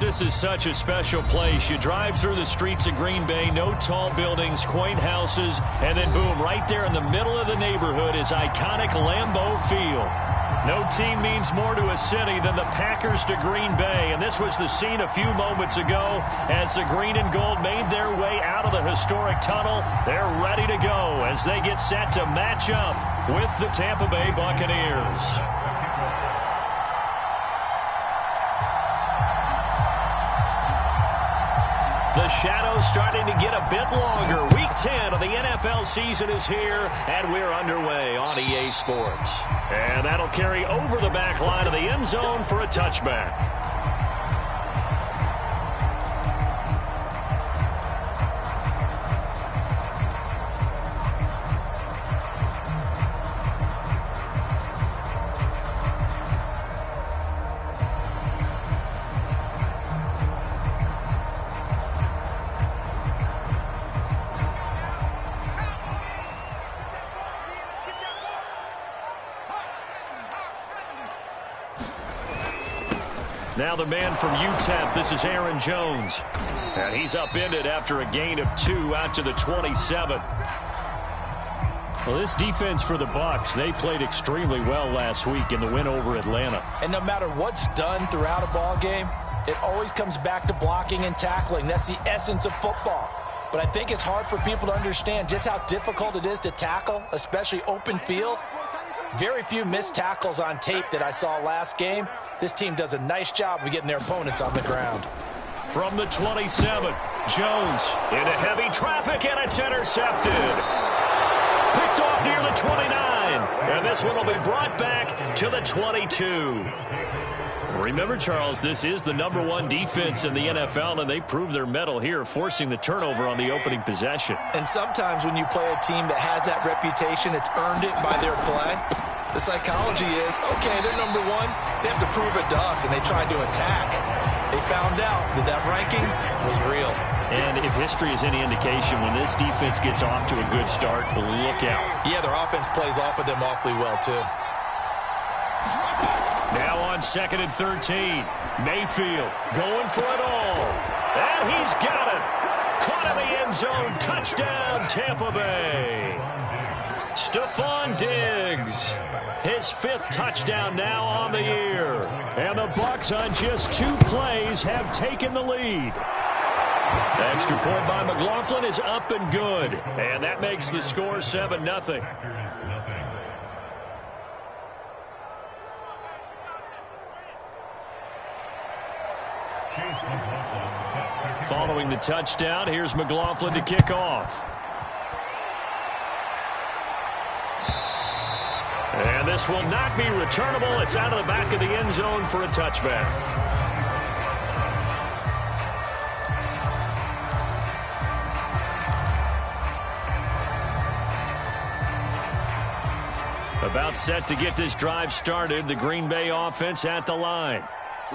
This is such a special place. You drive through the streets of Green Bay, no tall buildings, quaint houses, and then boom, right there in the middle of the neighborhood is iconic Lambeau Field. No team means more to a city than the Packers to Green Bay, and this was the scene a few moments ago as the green and gold made their way out of the historic tunnel. They're ready to go as they get set to match up with the Tampa Bay Buccaneers. The shadow's starting to get a bit longer. Week 10 of the NFL season is here, and we're underway on EA Sports. And that'll carry over the back line of the end zone for a touchback. Now the man from UTEP, this is Aaron Jones. And he's upended after a gain of 2 out to the 27. Well, this defense for the Bucs, they played extremely well last week in the win over Atlanta. And no matter what's done throughout a ball game, it always comes back to blocking and tackling. That's the essence of football. But I think it's hard for people to understand just how difficult it is to tackle, especially open field. Very few missed tackles on tape that I saw last game. This team does a nice job of getting their opponents on the ground. From the 27, Jones into heavy traffic, and it's intercepted. Picked off near the 29, and this one will be brought back to the 22. Remember, Charles, this is the #1 defense in the NFL, and they proved their mettle here, forcing the turnover on the opening possession. And sometimes when you play a team that has that reputation, it's earned it by their play. The psychology is, okay, they're #1. They have to prove it to us, and they tried to attack. They found out that that ranking was real. And if history is any indication, when this defense gets off to a good start, look out. Yeah, their offense plays off of them awfully well, too. Now on 2nd and 13, Mayfield going for it all. And he's got it. Caught in the end zone. Touchdown, Tampa Bay. Stephon Diggs, his 5th touchdown now on the year. And the Bucs on just 2 plays have taken the lead. The extra point by McLaughlin is up and good. And that makes the score 7-0. Following the touchdown, here's McLaughlin to kick off. And this will not be returnable. It's out of the back of the end zone for a touchback. About set to get this drive started, the Green Bay offense at the line.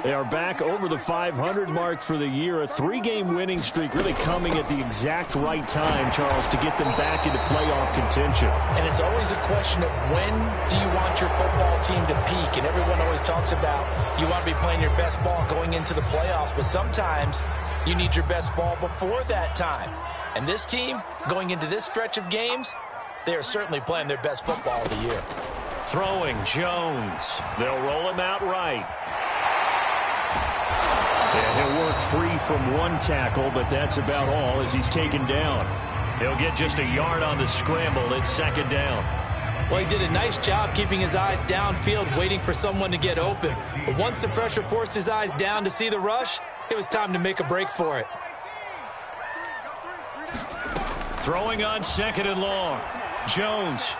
They are back over the 500 mark for the year. A 3-game winning streak really coming at the exact right time, Charles, to get them back into playoff contention. And it's always a question of when do you want your football team to peak? And everyone always talks about you want to be playing your best ball going into the playoffs. But sometimes you need your best ball before that time. And this team, going into this stretch of games, they are certainly playing their best football of the year. Throwing Jones. They'll roll him out right. And he'll work free from 1 tackle, but that's about all as he's taken down. He'll get just a yard on the scramble. It's 2nd down. Well, he did a nice job keeping his eyes downfield, waiting for someone to get open. But once the pressure forced his eyes down to see the rush, it was time to make a break for it. Throwing on 2nd and long. Jones.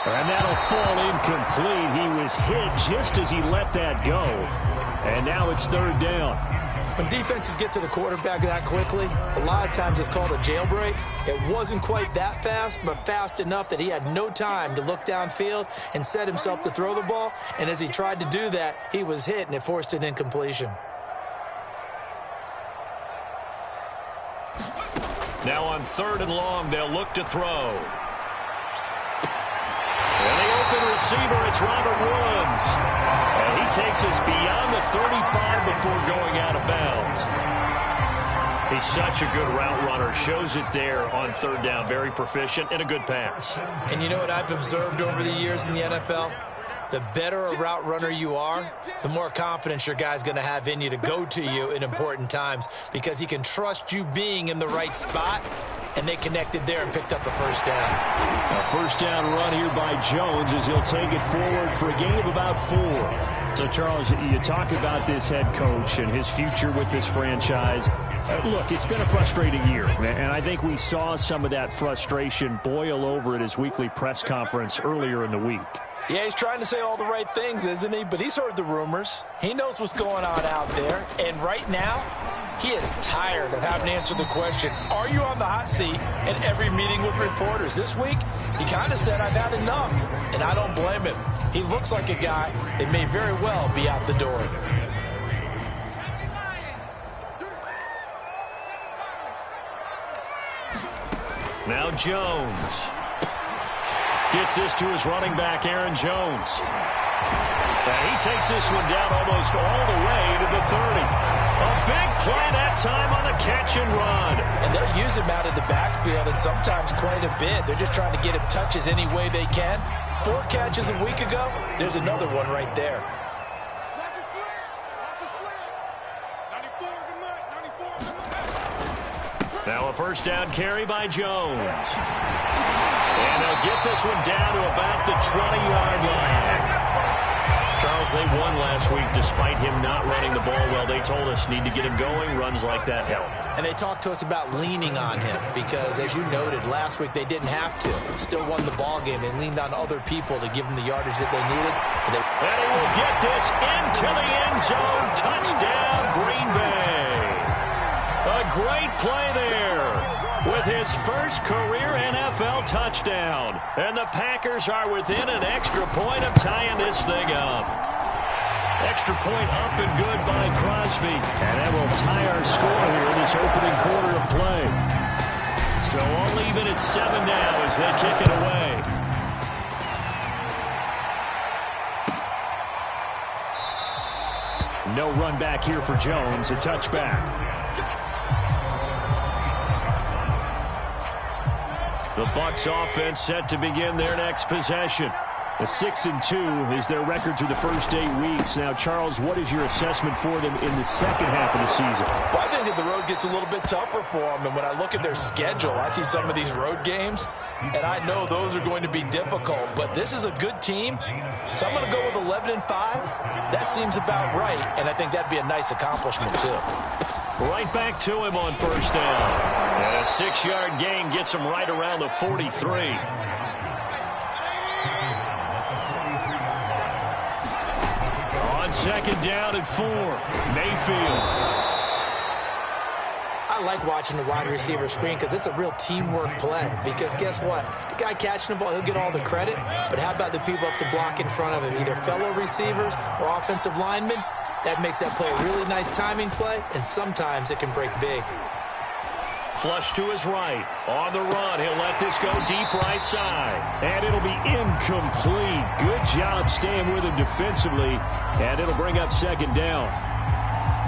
And that'll fall incomplete. He was hit just as he let that go. And now it's 3rd down. When defenses get to the quarterback that quickly, a lot of times it's called a jailbreak. It wasn't quite that fast, but fast enough that he had no time to look downfield and set himself to throw the ball. And as he tried to do that, he was hit, and it forced an incompletion. Now on 3rd and long, they'll look to throw. And they open receiver. It's Robert Woods. And he takes us beyond the 35 before going out of bounds. He's such a good route runner. Shows it there on third down. Very proficient and a good pass. And you know what I've observed over the years in the NFL? The better a route runner you are, the more confidence your guy's going to have in you to go to you in important times because he can trust you being in the right spot, and they connected there and picked up the first down. A first down run here by Jones as he'll take it forward for a gain of about 4. So, Charles, you talk about this head coach and his future with this franchise. Look, it's been a frustrating year, and I think we saw some of that frustration boil over at his weekly press conference earlier in the week. Yeah, he's trying to say all the right things, isn't he? But he's heard the rumors. He knows what's going on out there. And right now, he is tired of having to answer the question, are you on the hot seat in every meeting with reporters? This week, he kind of said, I've had enough. And I don't blame him. He looks like a guy that may very well be out the door. Now Jones. Gets this to his running back, Aaron Jones. And he takes this one down almost all the way to the 30. A big play that time on a catch and run. And they'll use him out of the backfield, and sometimes quite a bit. They're just trying to get him touches any way they can. 4 catches a week ago. There's another one right there. Now a first down carry by Jones. And they'll get this one down to about the 20-yard line. Charles, they won last week despite him not running the ball well. They told us need to get him going. Runs like that help. And they talked to us about leaning on him because, as you noted, last week they didn't have to. Still won the ball game. They leaned on other people to give them the yardage that they needed. And he will get this into the end zone. Touchdown, Green Bay. A great play there with his first career NFL touchdown. And the Packers are within an extra point of tying this thing up. Extra point up and good by Crosby. And that will tie our score here in this opening quarter of play. So all even at 7 now as they kick it away. No run back here for Jones. A touchback. The Bucs offense set to begin their next possession. A 6-2 is their record through the first 8 weeks. Now, Charles, what is your assessment for them in the second half of the season? Well, I think that the road gets a little bit tougher for them. And when I look at their schedule, I see some of these road games, and I know those are going to be difficult. But this is a good team, so I'm going to go with 11-5. That seems about right, and I think that'd be a nice accomplishment, too. Right back to him on first down. And a 6-yard gain gets him right around the 43. On second down and 4, Mayfield. I like watching the wide receiver screen because it's a real teamwork play. Because guess what? The guy catching the ball, he'll get all the credit. But how about the people up to block in front of him, either fellow receivers or offensive linemen? That makes that play a really nice timing play, and sometimes it can break big. Flush to his right. On the run, he'll let this go deep right side. And it'll be incomplete. Good job staying with him defensively. And it'll bring up second down.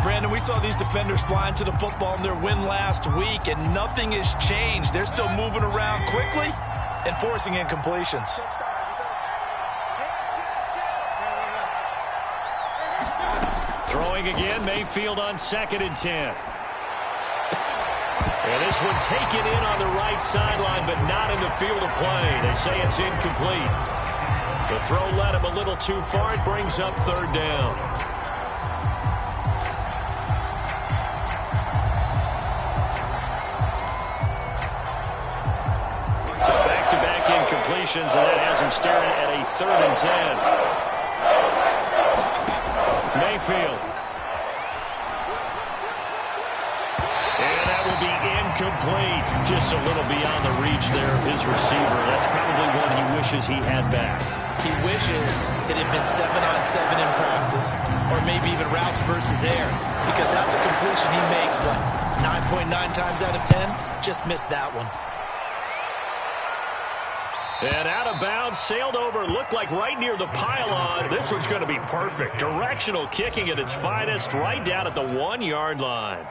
Brandon, we saw these defenders flying to the football in their win last week, and nothing has changed. They're still moving around quickly and forcing incompletions. Throwing again, Mayfield on 2nd and 10. And this one taken in on the right sideline, but not in the field of play. They say it's incomplete. The throw led him a little too far. It brings up third down. So back-to-back incompletions, and that has him staring at a 3rd and 10. Mayfield. And that will be incomplete. Just a little beyond the reach there of his receiver. That's probably one he wishes he had back. He wishes it had been 7-on-7 in practice, or maybe even routes versus air, because that's a completion he makes, but 9.9 times out of 10, just missed that one. And out of bounds, sailed over, looked like right near the pylon. This one's going to be perfect. Directional kicking at its finest, right down at the 1-yard line.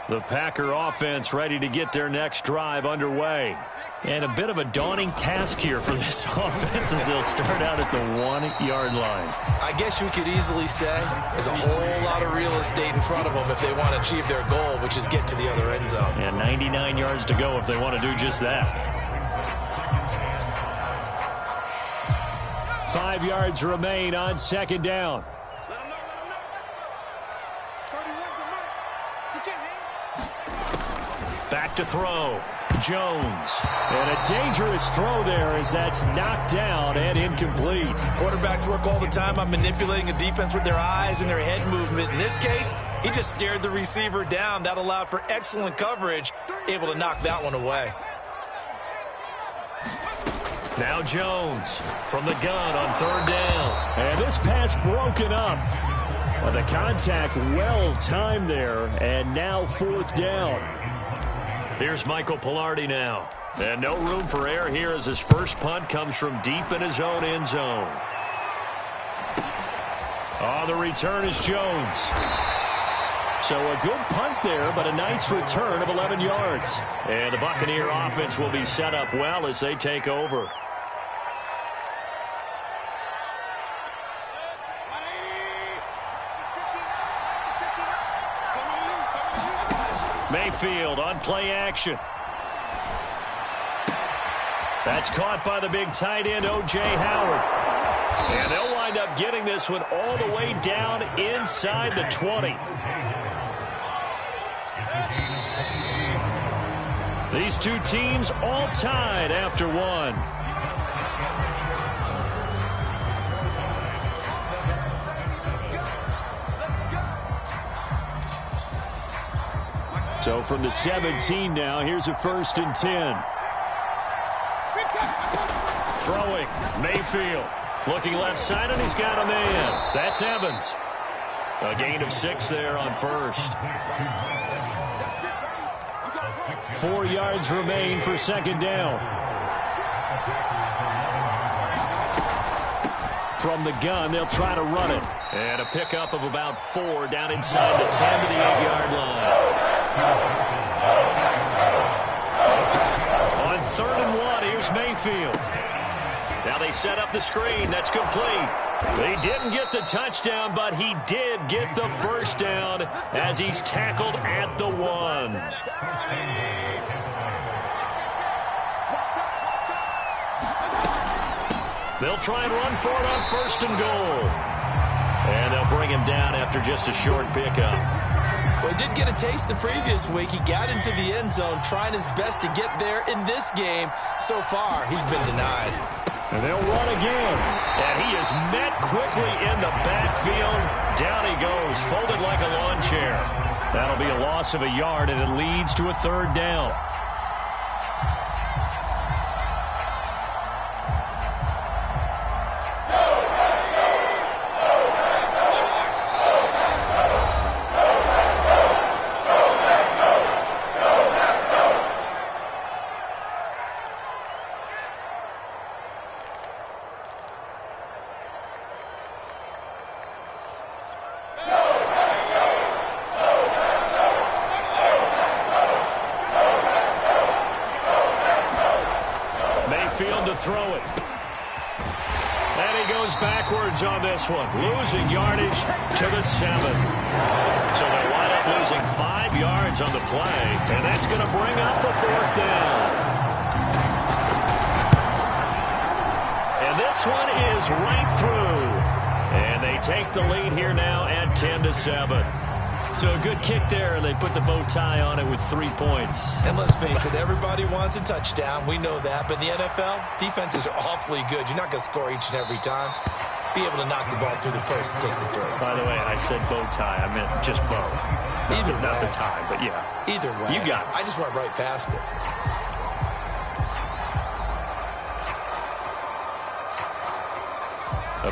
The Packer offense ready to get their next drive underway. And a bit of a daunting task here for this offense as they'll start out at the 1-yard line. I guess you could easily say there's a whole lot of real estate in front of them if they want to achieve their goal, which is get to the other end zone. And 99 yards to go if they want to do just that. 5 yards remain on second down. Back to throw. Jones. And a dangerous throw there as that's knocked down and incomplete. Quarterbacks work all the time on manipulating a defense with their eyes and their head movement. In this case, he just stared the receiver down. That allowed for excellent coverage, able to knock that one away. Now Jones from the gun on third down. And this pass broken up. But the contact well timed there, and now fourth down. Here's Michael Pilardi now. And no room for error here as his first punt comes from deep in his own end zone. Oh, the return is Jones. So a good punt there, but a nice return of 11 yards. And the Buccaneer offense will be set up well as they take over. Mayfield on play action. That's caught by the big tight end, O.J. Howard. And they'll wind up getting this one all the way down inside the 20. These two teams all tied after one. So from the 17 now, here's a 1st and 10. Throwing, Mayfield. Looking left side, and he's got a man. That's Evans. A gain of 6 there on first. 4 yards remain for second down. From the gun, they'll try to run it. And a pickup of about 4 down inside the 10 to the 8-yard line. On 3rd and 1, here's Mayfield. Now they set up the screen. That's complete. They didn't get the touchdown, but he did get the first down as he's tackled at the 1. They'll try and run for it on 1st and goal. And they'll bring him down after just a short pickup. Well, he did get a taste the previous week. He got into the end zone, trying his best to get there in this game. So far, he's been denied. And they'll run again. And he is met quickly in the backfield. Down he goes, folded like a lawn chair. That'll be a loss of a yard, and it leads to a 3rd down. Throw it. And he goes backwards on this one, losing yardage to the 7. So they'll wind up losing 5 yards on the play, and that's going to bring up the 4th down. And this one is right through. And they take the lead here now at 10-7. So a good kick there, and they put the bow tie on it with 3 points. And let's face it, everybody wants a touchdown. We know that. But in the NFL, defenses are awfully good. You're not going to score each and every time. Be able to knock the ball through the post and take the throw. By the way, I said bow tie. I meant just bow. Not the tie, but yeah. Either way. You got it. I just went right past it.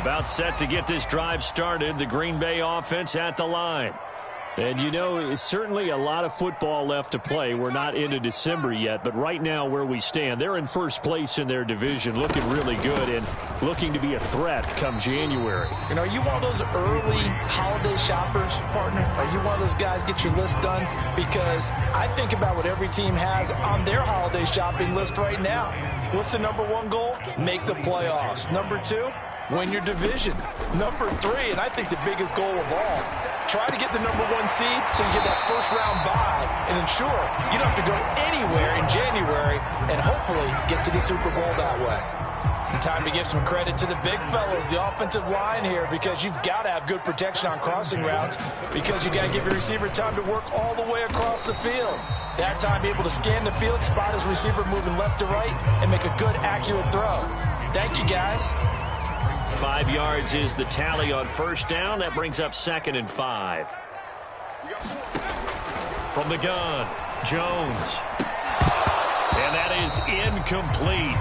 About set to get this drive started. The Green Bay offense at the line. And, you know, it's certainly a lot of football left to play. We're not into December yet, but right now where we stand, they're in first place in their division, looking really good and looking to be a threat come January. You know, are you one of those early holiday shoppers, partner? Are you one of those guys get your list done? Because I think about what every team has on their holiday shopping list right now. What's the number one goal? Make the playoffs. Number two, win your division. Number three, and I think the biggest goal of all, try to get the number one seed so you get that first round bye and ensure you don't have to go anywhere in January and hopefully get to the Super Bowl that way. And time to give some credit to the big fellas, the offensive line here, because you've got to have good protection on crossing routes because you got to give your receiver time to work all the way across the field. That time be able to scan the field, spot his receiver moving left to right, and make a good, accurate throw. Thank you, guys. 5 yards is the tally on first down. That brings up 2nd and 5. From the gun, Jones. And that is incomplete.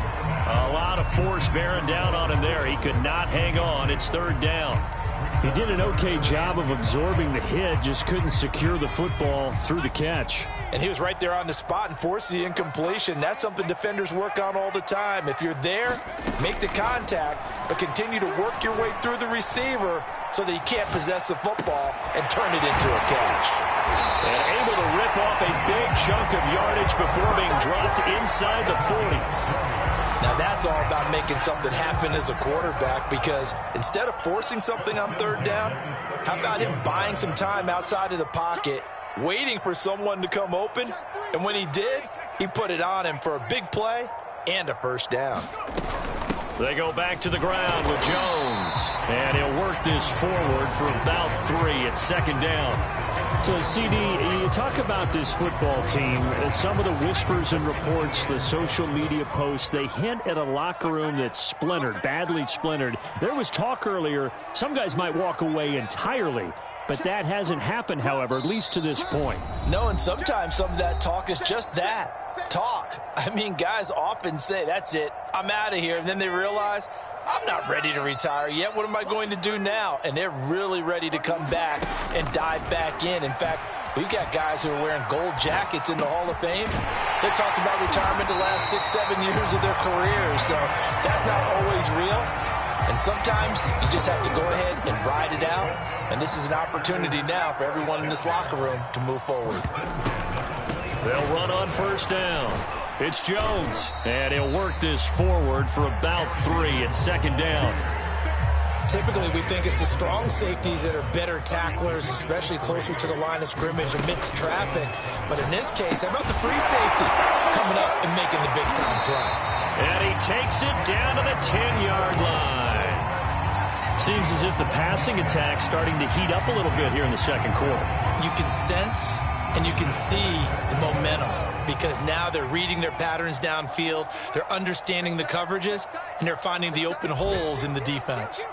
A lot of force bearing down on him there. He could not hang on. It's 3rd down. He did an okay job of absorbing the hit, just couldn't secure the football through the catch. And he was right there on the spot and forced the incompletion. That's something defenders work on all the time. If you're there, make the contact, but continue to work your way through the receiver so that he can't possess the football and turn it into a catch. And able to rip off a big chunk of yardage before being dropped inside the 40. Now that's all about making something happen as a quarterback, because instead of forcing something on 3rd down, how about him buying some time outside of the pocket, waiting for someone to come open, and when he did, he put it on him for a big play and a first down. They go back to the ground with Jones, and he'll work this forward for about 3 at 2nd down. So, CD, you talk about this football team, some of the whispers and reports, the social media posts, they hint at a locker room that's splintered, badly splintered. There was talk earlier, some guys might walk away entirely. But that hasn't happened, however, at least to this point. No, and sometimes some of that talk is just that, talk. I mean, guys often say, that's it, I'm out of here. And then they realize, I'm not ready to retire yet. What am I going to do now? And they're really ready to come back and dive back in. In fact, we've got guys who are wearing gold jackets in the Hall of Fame. They talked about retirement the last 6-7 years of their careers. So that's not always real. And sometimes you just have to go ahead and ride it out. And this is an opportunity now for everyone in this locker room to move forward. They'll run on first down. It's Jones. And he'll work this forward for about 3 at 2nd down. Typically, we think it's the strong safeties that are better tacklers, especially closer to the line of scrimmage amidst traffic. But in this case, how about the free safety coming up and making the big-time play? And he takes it down to the 10-yard line. Seems as if the passing attack's starting to heat up a little bit here in the 2nd quarter. You can sense and you can see the momentum, because now they're reading their patterns downfield, they're understanding the coverages, and they're finding the open holes in the defense.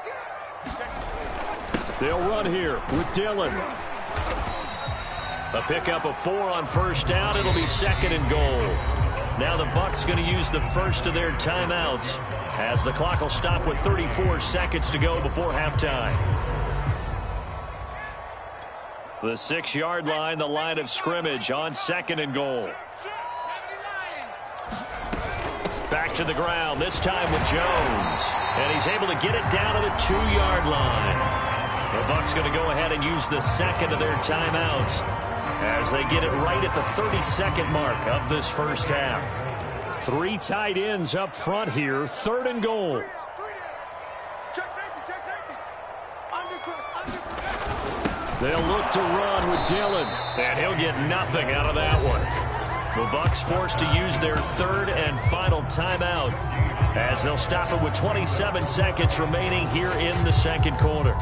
They'll run here with Dillon. A pickup of 4 on first down. It'll be 2nd and goal. Now the Bucs going to use the first of their timeouts as the clock will stop with 34 seconds to go before halftime. The 6-yard line, the line of scrimmage on 2nd and goal. Back to the ground, this time with Jones. And he's able to get it down to the 2-yard line. The Bucs going to go ahead and use the 2nd of their timeouts as they get it right at the 32nd mark of this first half. 3 tight ends up front here, 3rd and goal. They'll look to run with Dillon, and he'll get nothing out of that one. The Bucs forced to use their 3rd and final timeout as they'll stop it with 27 seconds remaining here in the 2nd quarter.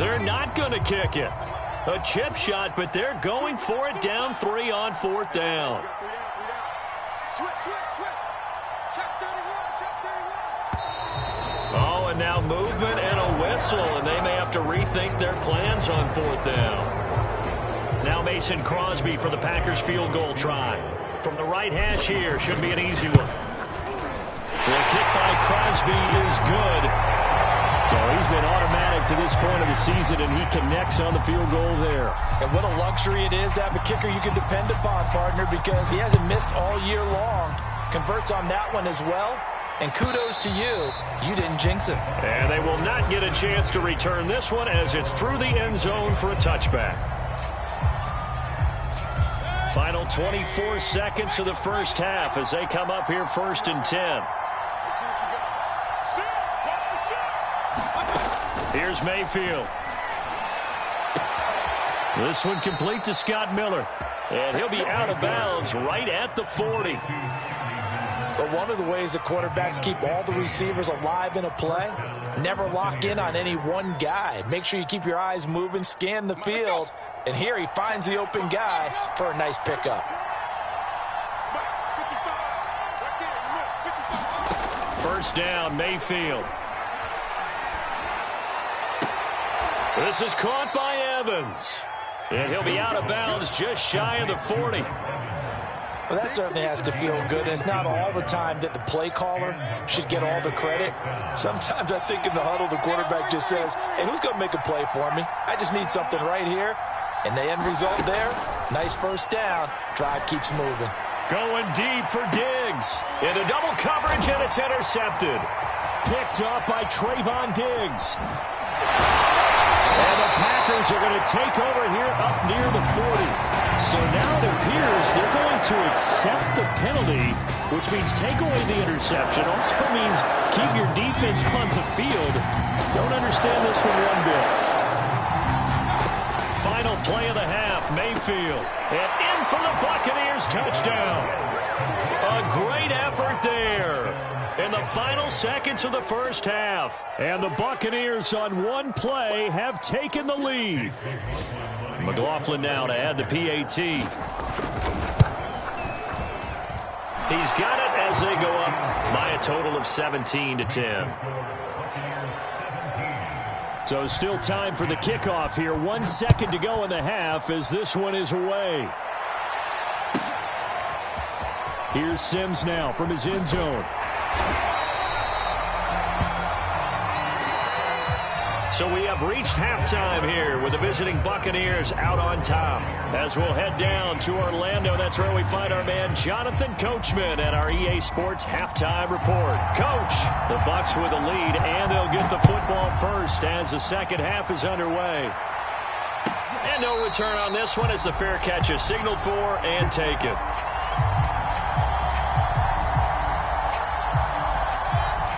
They're not going to kick it. A chip shot, but they're going for it down 3 on 4th down. Oh, and now movement and a whistle, and they may have to rethink their plans on 4th down. Now Mason Crosby for the Packers field goal try. From the right hash here, should be an easy one. The kick by Crosby is good. So he's been automatic to this point of the season, and he connects on the field goal there. And what a luxury it is to have a kicker you can depend upon, partner, because he hasn't missed all year long. Converts on that one as well. And kudos to you. You didn't jinx it. And they will not get a chance to return this one as it's through the end zone for a touchback. Final 24 seconds of the first half as they come up here 1st and 10. Here's Mayfield. This one complete to Scott Miller. And he'll be out of bounds right at the 40. But one of the ways the quarterbacks keep all the receivers alive in a play, never lock in on any one guy. Make sure you keep your eyes moving, scan the field. And here he finds the open guy for a nice pickup. First down, Mayfield. This is caught by Evans. And he'll be out of bounds just shy of the 40. Well, that certainly has to feel good. And it's not all the time that the play caller should get all the credit. Sometimes I think in the huddle, the quarterback just says, hey, who's going to make a play for me? I just need something right here. And the end result there, nice first down. Drive keeps moving. Going deep for Diggs. Into double coverage, and it's intercepted. Picked up by Trayvon Diggs. And the Packers are going to take over here up near the 40. So now it appears they're going to accept the penalty, which means take away the interception. Also means keep your defense on the field. Don't understand this one one bit. Final play of the half, Mayfield. And in for the Buccaneers touchdown. A great effort there in the final seconds of the first half. And the Buccaneers on one play have taken the lead. McLaughlin now to add the PAT. He's got it as they go up by a total of 17-10. So still time for the kickoff here. 1 second to go in the half as this one is away. Here's Sims now from his end zone. So we have reached halftime here with the visiting Buccaneers out on top. As we'll head down to Orlando, that's where we find our man Jonathan Coachman at our EA Sports Halftime Report. Coach, the Bucs with a lead, and they'll get the football first as the second half is underway. And no return on this one as the fair catch is signaled for and taken.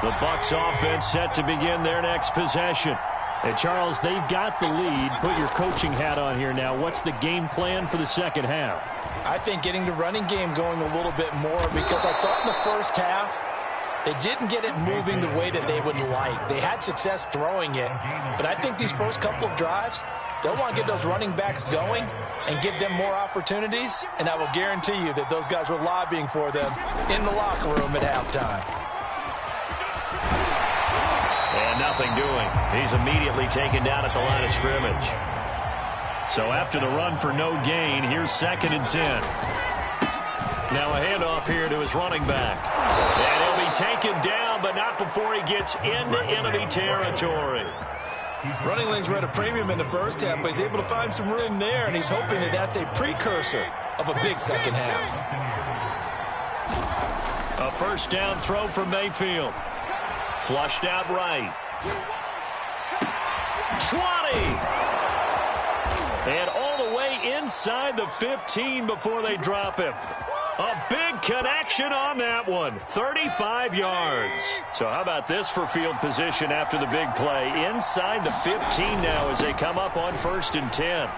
The Bucs offense set to begin their next possession. And, Charles, they've got the lead. Put your coaching hat on here now. What's the game plan for the second half? I think getting the running game going a little bit more, because I thought in the first half they didn't get it moving the way that they would like. They had success throwing it, but I think these first couple of drives, they'll want to get those running backs going and give them more opportunities, and I will guarantee you that those guys were lobbying for them in the locker room at halftime. And nothing doing. He's immediately taken down at the line of scrimmage. So after the run for no gain, here's 2nd and 10. Now a handoff here to his running back. And he'll be taken down, but not before he gets into enemy territory. Running lanes were at a premium in the first half, but he's able to find some room there, and he's hoping that that's a precursor of a big second half. A first down throw from Mayfield. Flushed out right. 20. And all the way inside the 15 before they drop him. A big connection on that one. 35 yards. So how about this for field position after the big play? Inside the 15 now as they come up on 1st and 10.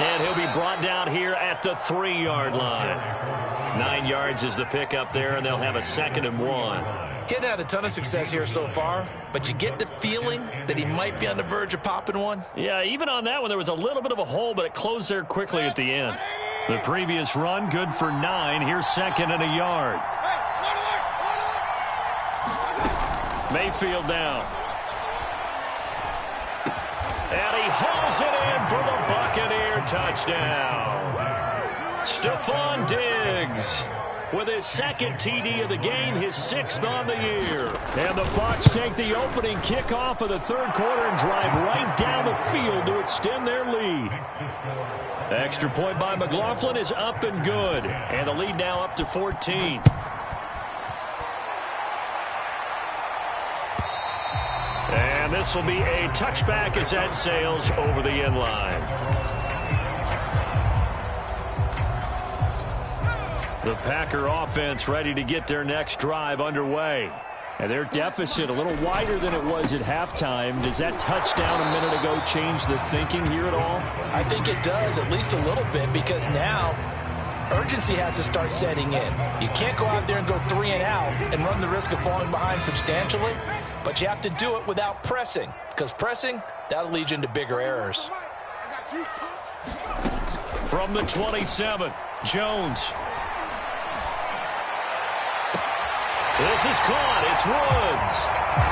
And he'll be brought down here at the 3-yard line. 9 yards is the pickup there, and they'll have a 2nd and 1. Getting had a ton of success here so far, but you get the feeling that he might be on the verge of popping one. Yeah, even on that one, there was a little bit of a hole, but it closed there quickly at the end. The previous run, good for 9. Here's 2nd and a yard. Mayfield down. And he hauls it in for the Buccaneer touchdown. Stephon Diggs with his second TD of the game, his 6th on the year. And the Bucs take the opening kickoff of the third quarter and drive right down the field to extend their lead. The extra point by McLaughlin is up and good. And the lead now up to 14. And this will be a touchback as that sails over the end line. The Packer offense ready to get their next drive underway. And their deficit a little wider than it was at halftime. Does that touchdown a minute ago change the thinking here at all? I think it does, at least a little bit, because now urgency has to start setting in. You can't go out there and go 3 and out and run the risk of falling behind substantially, but you have to do it without pressing, because pressing, that'll lead you into bigger errors. From the 27, Jones. This is caught. It's Woods.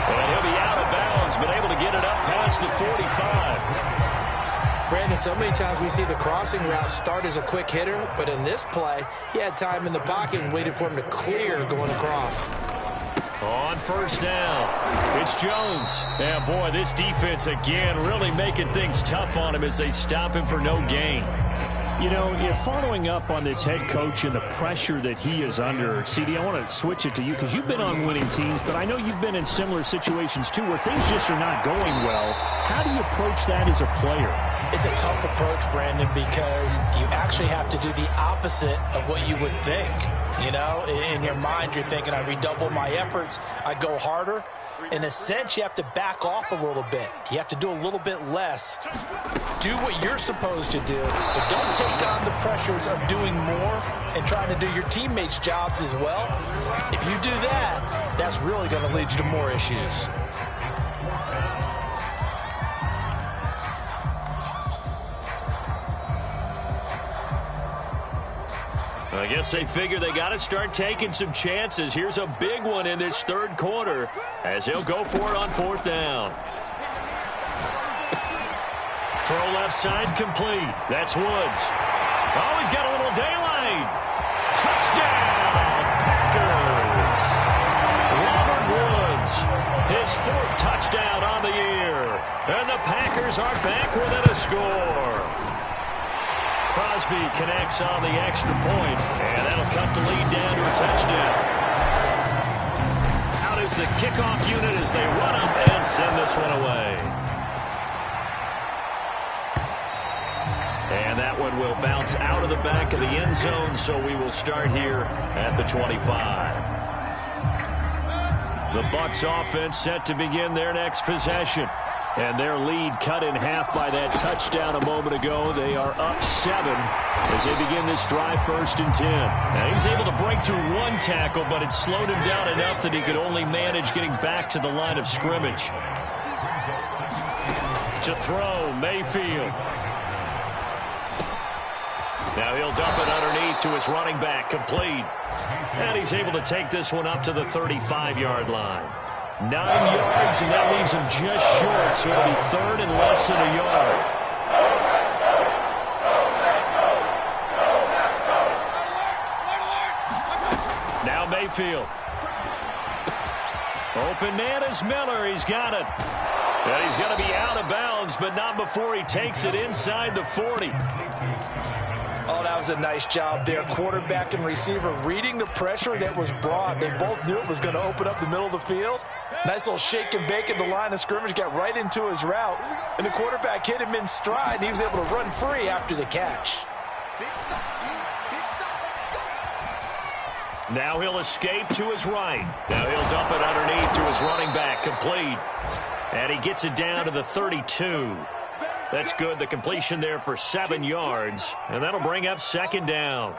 And he'll be out of bounds, but able to get it up past the 45. Brandon, so many times we see the crossing route start as a quick hitter, but in this play, he had time in the pocket and waited for him to clear going across. On first down, it's Jones. And boy, this defense again really making things tough on him as they stop him for no gain. You know, following up on this head coach and the pressure that he is under, CD, I want to switch it to you because you've been on winning teams, but I know you've been in similar situations too where things just are not going well. How do you approach that as a player? It's a tough approach, Brandon, because you actually have to do the opposite of what you would think. You know, in your mind, you're thinking, I redouble my efforts, I go harder. In a sense, you have to back off a little bit. You have to do a little bit less. Do what you're supposed to do, but don't take on the pressures of doing more and trying to do your teammates' jobs as well. If you do that, that's really going to lead you to more issues. I guess they figure they got to start taking some chances. Here's a big one in this third quarter as he'll go for it on 4th down. Throw left side complete. That's Woods. Oh, he's got a little daylight. Touchdown, Packers. Robert Woods, his 4th touchdown on the year. And the Packers are back within a score. Crosby connects on the extra point, and that'll cut the lead down to a touchdown. Out is the kickoff unit as they run up and send this one away. And that one will bounce out of the back of the end zone, so we will start here at the 25. The Bucs offense set to begin their next possession. And their lead cut in half by that touchdown a moment ago. They are up 7 as they begin this drive 1st and 10. Now he's able to break through one tackle, but it slowed him down enough that he could only manage getting back to the line of scrimmage. To throw, Mayfield. Now he'll dump it underneath to his running back, complete. And he's able to take this one up to the 35-yard line. 9 yards, and that leaves him just short, so it'll be 3rd and less than a yard. Now Mayfield. Open man is Miller. He's got it. And he's going to be out of bounds, but not before he takes it inside the 40. Oh, that was a nice job there. Quarterback and receiver reading the pressure that was brought. They both knew it was going to open up the middle of the field. Nice little shake and bake at the line of scrimmage, got right into his route. And the quarterback hit him in stride, and he was able to run free after the catch. Now he'll escape to his right. Now he'll dump it underneath to his running back, complete. And he gets it down to the 32. That's good. The completion there for 7 yards. And that'll bring up 2nd down.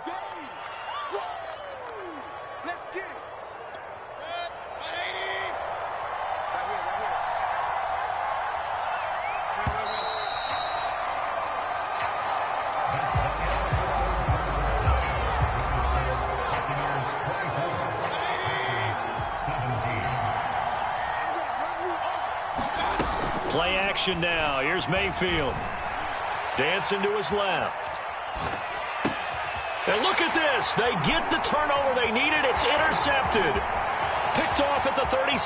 Play action now. Here's Mayfield. Dancing to his left. And look at this. They get the turnover they needed. It's intercepted. Picked off at the 36,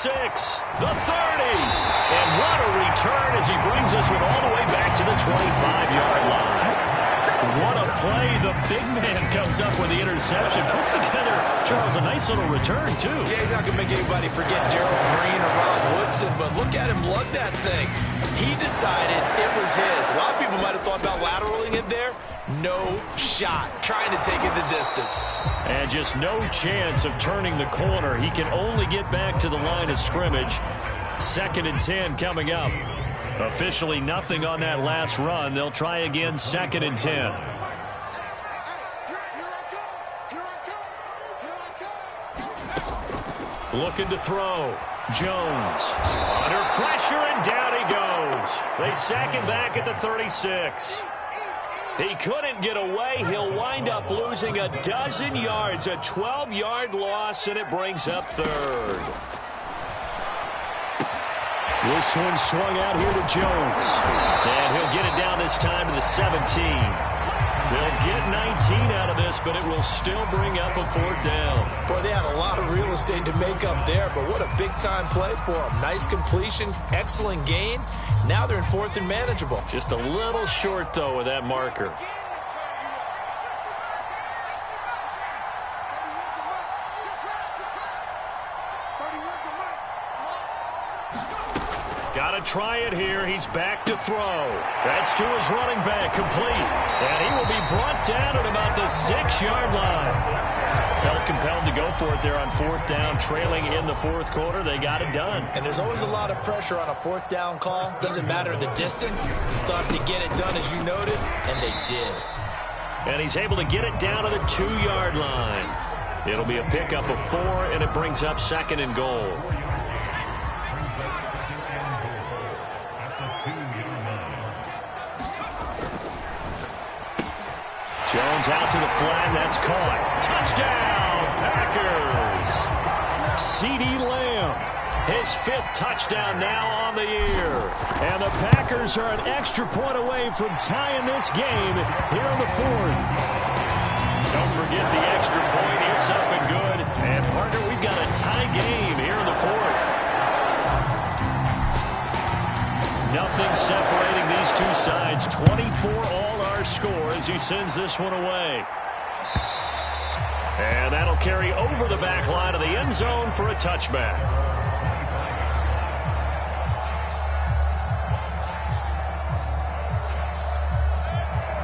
the 30. And what a return as he brings this one all the way back to the 25-yard line. What a play. The big man comes up with the interception. Puts together, Charles, a nice little return, too. Yeah, he's not going to make anybody forget Darrell Green or Rob Woodson, but look at him lug that thing. He decided it was his. A lot of people might have thought about lateraling it there. No shot. Trying to take it the distance. And just no chance of turning the corner. He can only get back to the line of scrimmage. 2nd and 10 coming up. Officially nothing on that last run. They'll try again, 2nd and 10. Looking to throw. Jones under pressure, and down he goes. They sack him back at the 36. He couldn't get away. He'll wind up losing a dozen yards, a 12-yard loss, and it brings up 3rd. This one swung out here to Jones. And he'll get it down this time to the 17. They'll get 19 out of this, but it will still bring up a 4th down. Boy, they had a lot of real estate to make up there, but what a big-time play for them. Nice completion, excellent gain. Now they're in 4th and manageable. Just a little short, though, with that marker. Got to try it here. He's back to throw. That's to his running back, complete. And he will be brought down at about the 6-yard line. Felt compelled to go for it there on 4th down, trailing in the 4th quarter. They got it done. And there's always a lot of pressure on a 4th down call. Doesn't matter the distance. Start to get it done, as you noted, and they did. And he's able to get it down to the 2-yard line. It'll be a pickup of 4, and it brings up 2nd and goal. Jones out to the flat, that's caught. Touchdown, Packers! CeeDee Lamb, his 5th touchdown now on the year. And the Packers are an extra point away from tying this game here in the 4th. Don't forget the extra point, it's up and good. And partner, we've got a tie game here in the 4th. Nothing separating these two sides. 24 all our score as he sends this one away. And that'll carry over the back line of the end zone for a touchback.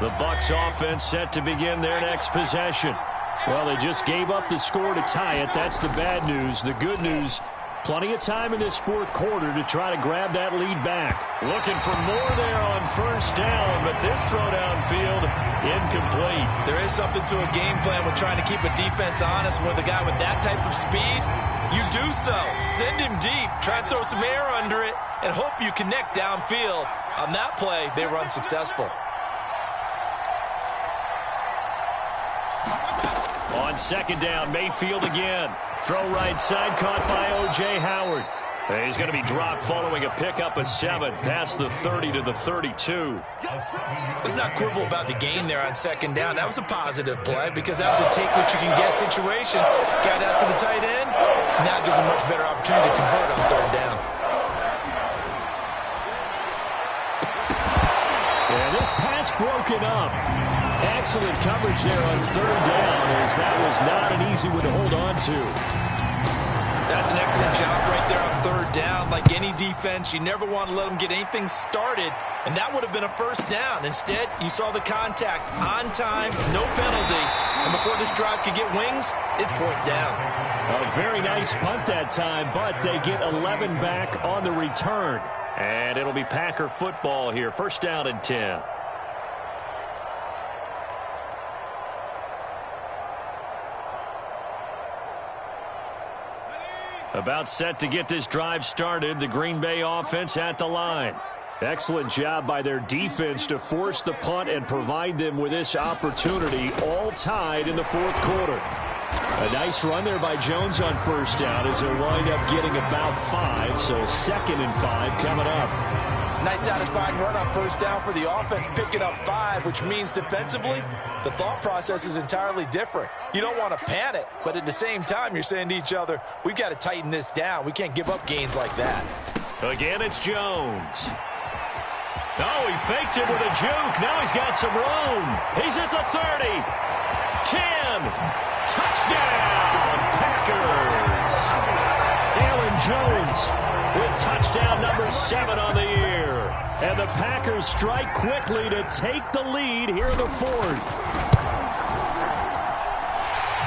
The Bucs offense set to begin their next possession. Well, they just gave up the score to tie it. That's the bad news. The good news, plenty of time in this 4th quarter to try to grab that lead back. Looking for more there on 1st down, but this throw downfield, incomplete. There is something to a game plan with trying to keep a defense honest. With a guy with that type of speed, you do so. Send him deep, try and throw some air under it, and hope you connect downfield. On that play, they were unsuccessful. On 2nd down, Mayfield again. Throw right side, caught by O.J. Howard. He's going to be dropped following a pickup of 7 past the 30 to the 32. Let's not quibble about the gain there on 2nd down. That was a positive play because that was a take-what-you-can-get situation. Got out to the tight end. Now gives a much better opportunity to convert on 3rd down. And this pass broken up. Excellent coverage there on 3rd down, as that was not an easy one to hold on to. That's an excellent job right there on 3rd down. Like any defense, you never want to let them get anything started, and that would have been a 1st down. Instead, you saw the contact on time, no penalty, and before this drive could get wings, it's 4th down. A very nice punt that time, but they get 11 back on the return. And it'll be Packer football here, 1st down and 10. About set to get this drive started. The Green Bay offense at the line. Excellent job by their defense to force the punt and provide them with this opportunity, all tied in the 4th quarter. A nice run there by Jones on 1st down as they'll wind up getting about 5, so 2nd and 5 coming up. Nice satisfying run on first down for the offense, picking up 5, which means defensively, the thought process is entirely different. You don't want to panic, but at the same time, you're saying to each other, we've got to tighten this down. We can't give up gains like that. Again, it's Jones. Oh, he faked it with a juke. Now he's got some room. He's at the 30. 10. Touchdown, Packers. Aaron Jones with touchdown number 7 on the year. And the Packers strike quickly to take the lead here in the 4th.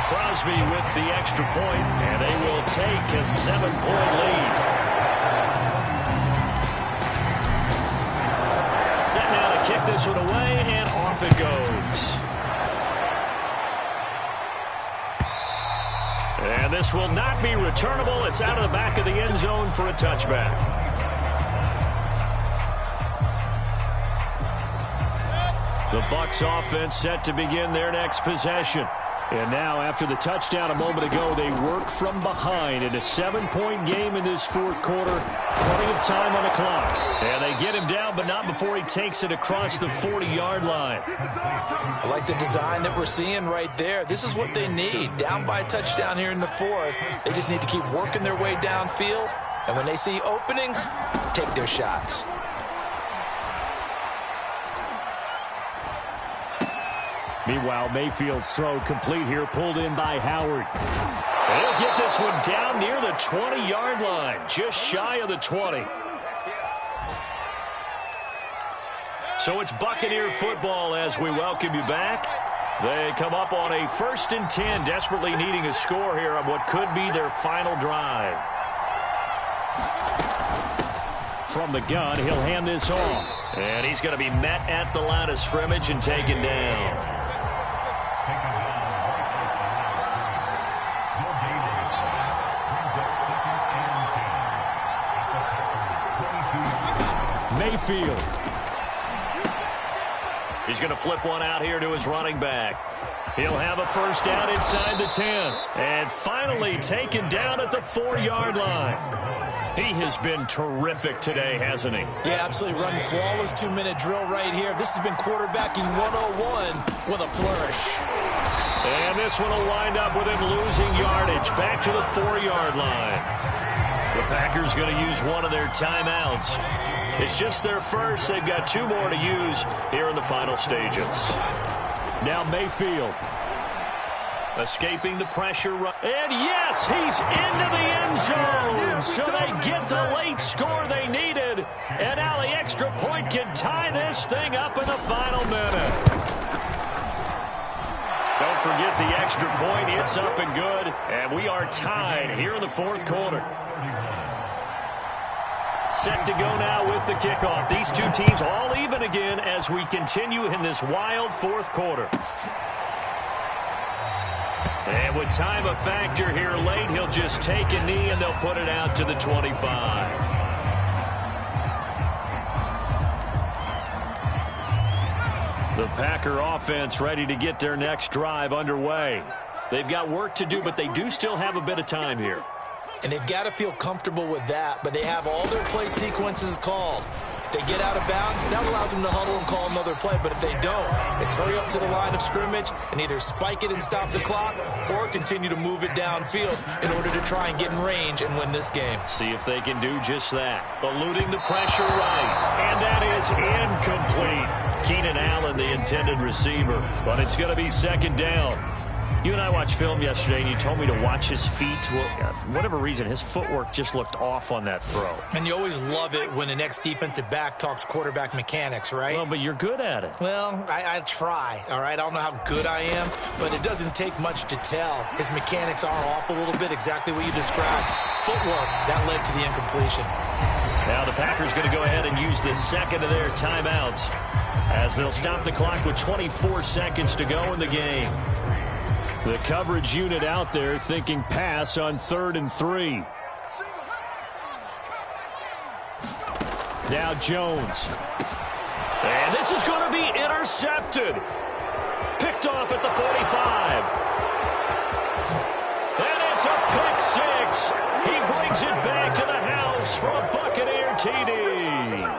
Crosby with the extra point, and they will take a 7-point lead. Set now to kick this one away, and off it goes. And this will not be returnable. It's out of the back of the end zone for a touchback. The Bucs offense set to begin their next possession. And now, after the touchdown a moment ago, they work from behind in a 7-point game in this 4th quarter. Plenty of time on the clock. And they get him down, but not before he takes it across the 40-yard line. I like the design that we're seeing right there. This is what they need. Down by a touchdown here in the 4th. They just need to keep working their way downfield. And when they see openings, take their shots. Meanwhile, Mayfield's throw complete here, pulled in by Howard. They'll get this one down near the 20-yard line, just shy of the 20. So it's Buccaneer football as we welcome you back. They come up on a 1st and 10, desperately needing a score here on what could be their final drive. From the gun, he'll hand this off. And he's going to be met at the line of scrimmage and taken down. Mayfield. He's going to flip one out here to his running back. He'll have a first down inside the 10. And finally taken down at the 4-yard line. He has been terrific today, hasn't he? Yeah, absolutely. Running flawless 2-minute drill right here. This has been quarterbacking 101 with a flourish. And this one will wind up with him losing yardage back to the 4-yard line. The Packers going to use one of their timeouts. It's just their first. They've got 2 more to use here in the final stages. Now Mayfield. Escaping the pressure. And yes, he's into the end zone. So they get the late score they needed. And now the extra point can tie this thing up in the final minute. Don't forget the extra point. It's up and good. And we are tied here in the 4th quarter. Set to go now with the kickoff. These 2 teams all even again as we continue in this wild 4th quarter. And with time a factor here late, he'll just take a knee and they'll put it out to the 25. The Packer offense ready to get their next drive underway. They've got work to do, but they do still have a bit of time here. And they've got to feel comfortable with that, but they have all their play sequences called. If they get out of bounds, that allows them to huddle and call another play. But if they don't, it's hurry up to the line of scrimmage and either spike it and stop the clock or continue to move it downfield in order to try and get in range and win this game. See if they can do just that. Eluding the pressure right. And that is incomplete. Keenan Allen, the intended receiver. But it's going to be 2nd down. You and I watched film yesterday, and you told me to watch his feet. Well, for whatever reason, his footwork just looked off on that throw. And you always love it when an ex-defensive back talks quarterback mechanics, right? Well, but you're good at it. Well, I try, all right? I don't know how good I am, but it doesn't take much to tell. His mechanics are off a little bit, exactly what you described. Footwork, that led to the incompletion. Now the Packers going to go ahead and use the 2nd of their timeouts as they'll stop the clock with 24 seconds to go in the game. The coverage unit out there thinking pass on 3rd and 3. Now Jones. And this is going to be intercepted. Picked off at the 45. And it's a pick 6. He brings it back to the house for a Buccaneer TD.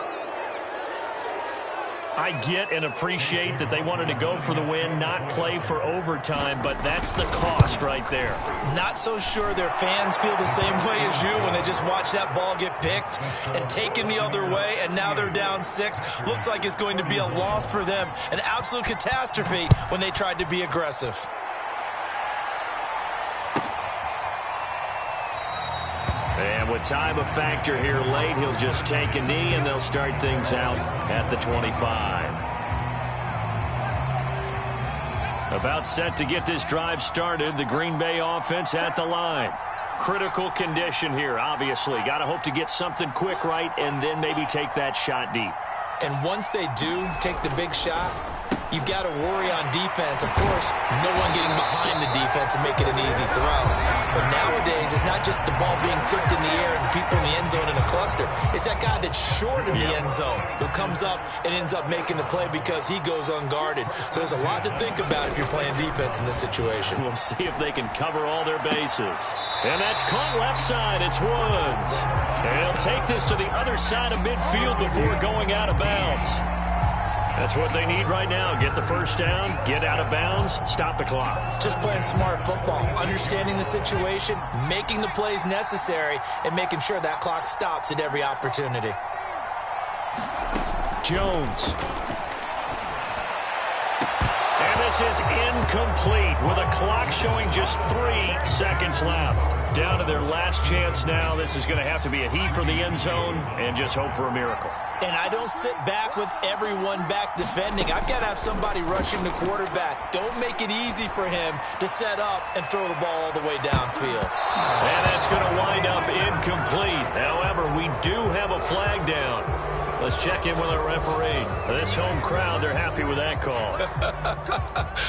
I get and appreciate that they wanted to go for the win, not play for overtime, but that's the cost right there. Not so sure their fans feel the same way as you when they just watch that ball get picked and taken the other way, and now they're down 6. Looks like it's going to be a loss for them, an absolute catastrophe when they tried to be aggressive. And with time a factor here late, he'll just take a knee, and they'll start things out at the 25. About set to get this drive started, the Green Bay offense at the line. Critical condition here, obviously. Got to hope to get something quick right and then maybe take that shot deep. And once they do take the big shot, you've got to worry on defense. Of course, no one getting behind the defense and make it an easy throw. But nowadays, it's not just the ball being tipped in the air and people in the end zone in a cluster. It's that guy that's short of the end zone who comes up and ends up making the play because he goes unguarded. So there's a lot to think about if you're playing defense in this situation. We'll see if they can cover all their bases. And that's caught left side. It's Woods. And he'll take this to the other side of midfield before going out of bounds. That's what they need right now. Get the first down, get out of bounds, stop the clock. Just playing smart football, understanding the situation, making the plays necessary, and making sure that clock stops at every opportunity. Jones. And this is incomplete with a clock showing just 3 seconds left. Down to their last chance now. This is going to have to be a heave for the end zone and just hope for a miracle. And I don't sit back with everyone back defending. I've got to have somebody rushing the quarterback. Don't make it easy for him to set up and throw the ball all the way downfield. And that's going to wind up incomplete. However, we do have a flag down. Let's check in with our referee. This home crowd, they're happy with that call.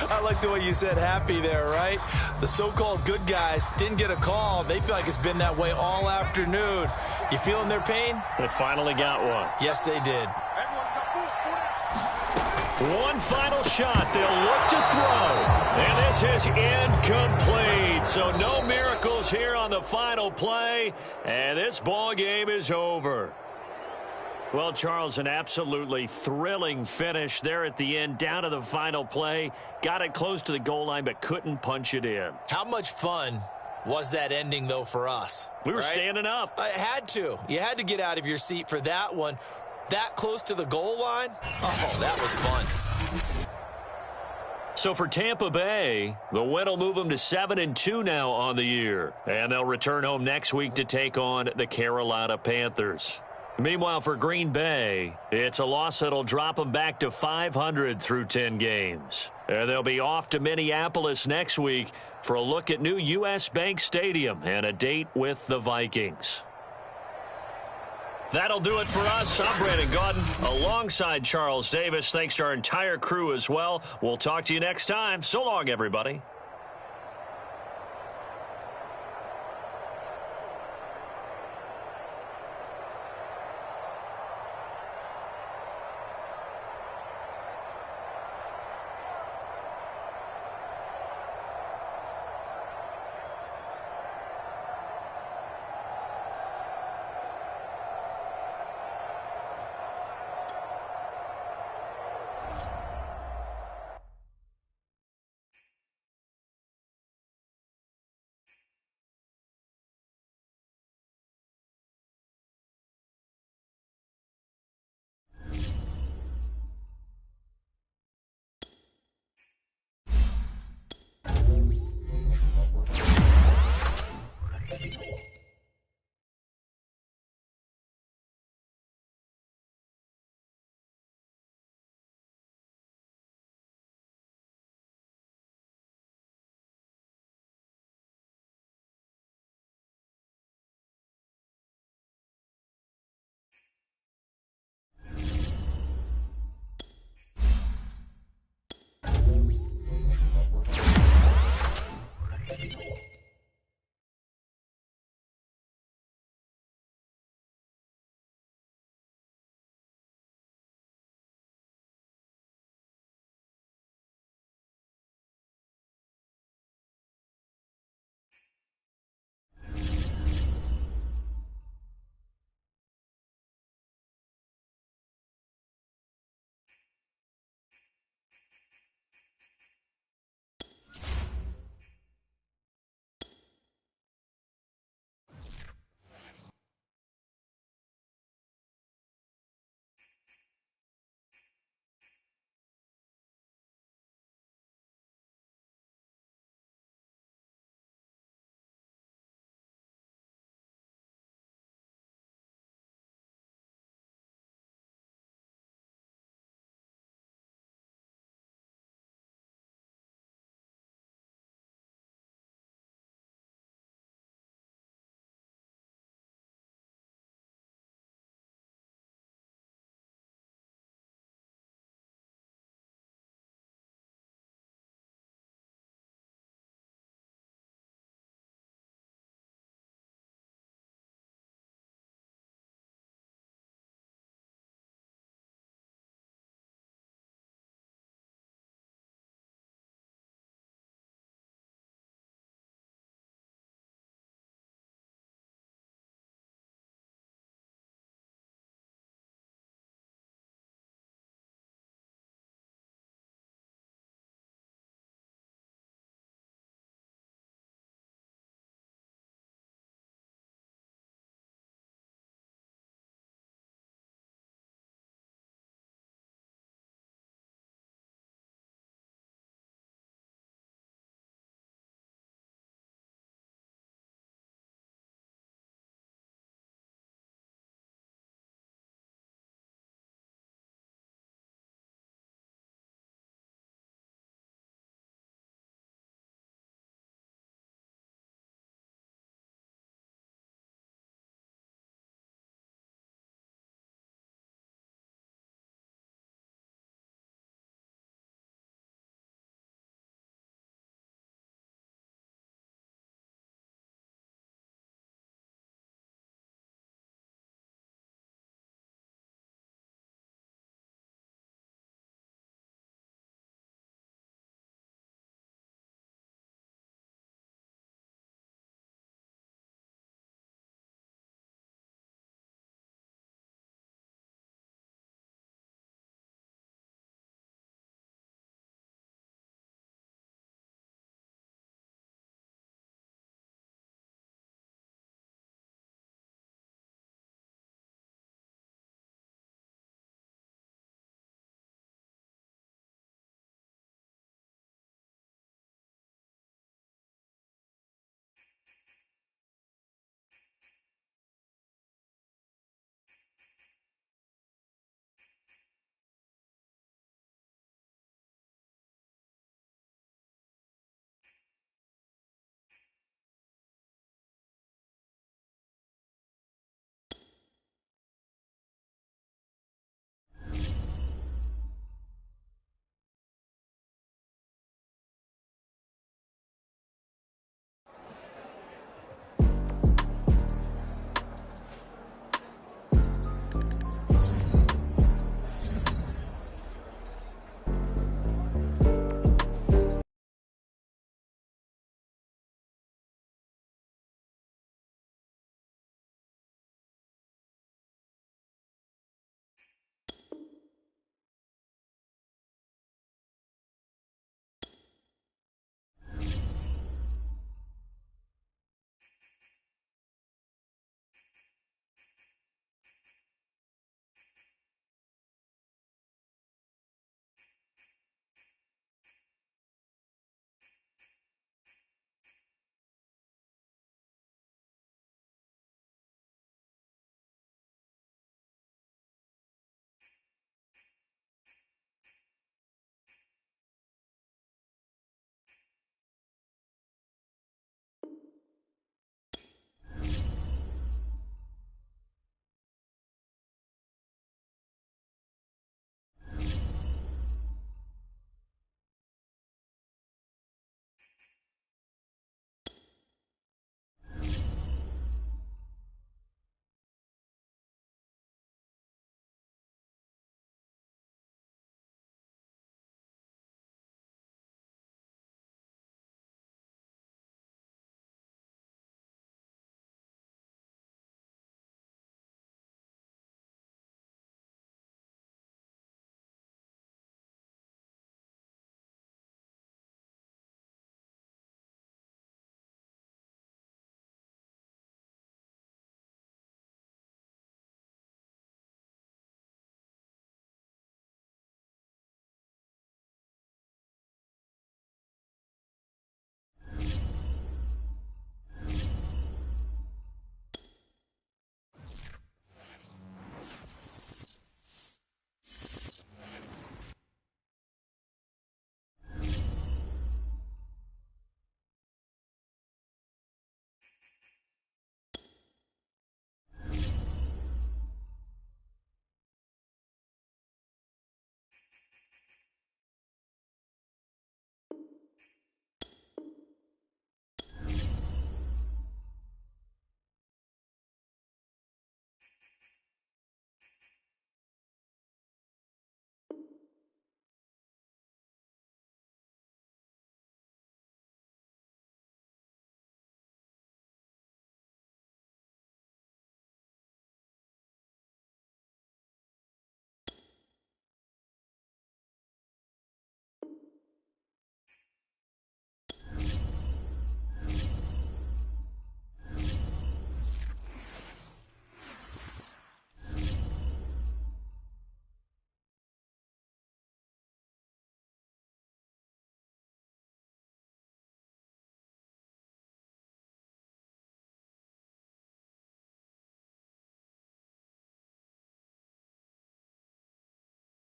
I like the way you said happy there, right? The so-called good guys didn't get a call. They feel like it's been that way all afternoon. You feeling their pain? They finally got one. Yes, they did. One final shot. They'll look to throw. And this is incomplete. So no miracles here on the final play. And this ball game is over. Well, Charles, an absolutely thrilling finish there at the end, down to the final play. Got it close to the goal line, but couldn't punch it in. How much fun was that ending, though, for us? We were standing up. I had to. You had to get out of your seat for that one. That close to the goal line? Oh, that was fun. So for Tampa Bay, the win will move them to 7-2 now on the year. And they'll return home next week to take on the Carolina Panthers. Meanwhile, for Green Bay, it's a loss that'll drop them back to 500 through 10 games. And they'll be off to Minneapolis next week for a look at new U.S. Bank Stadium and a date with the Vikings. That'll do it for us. I'm Brandon Gaudin alongside Charles Davis. Thanks to our entire crew as well. We'll talk to you next time. So long, everybody.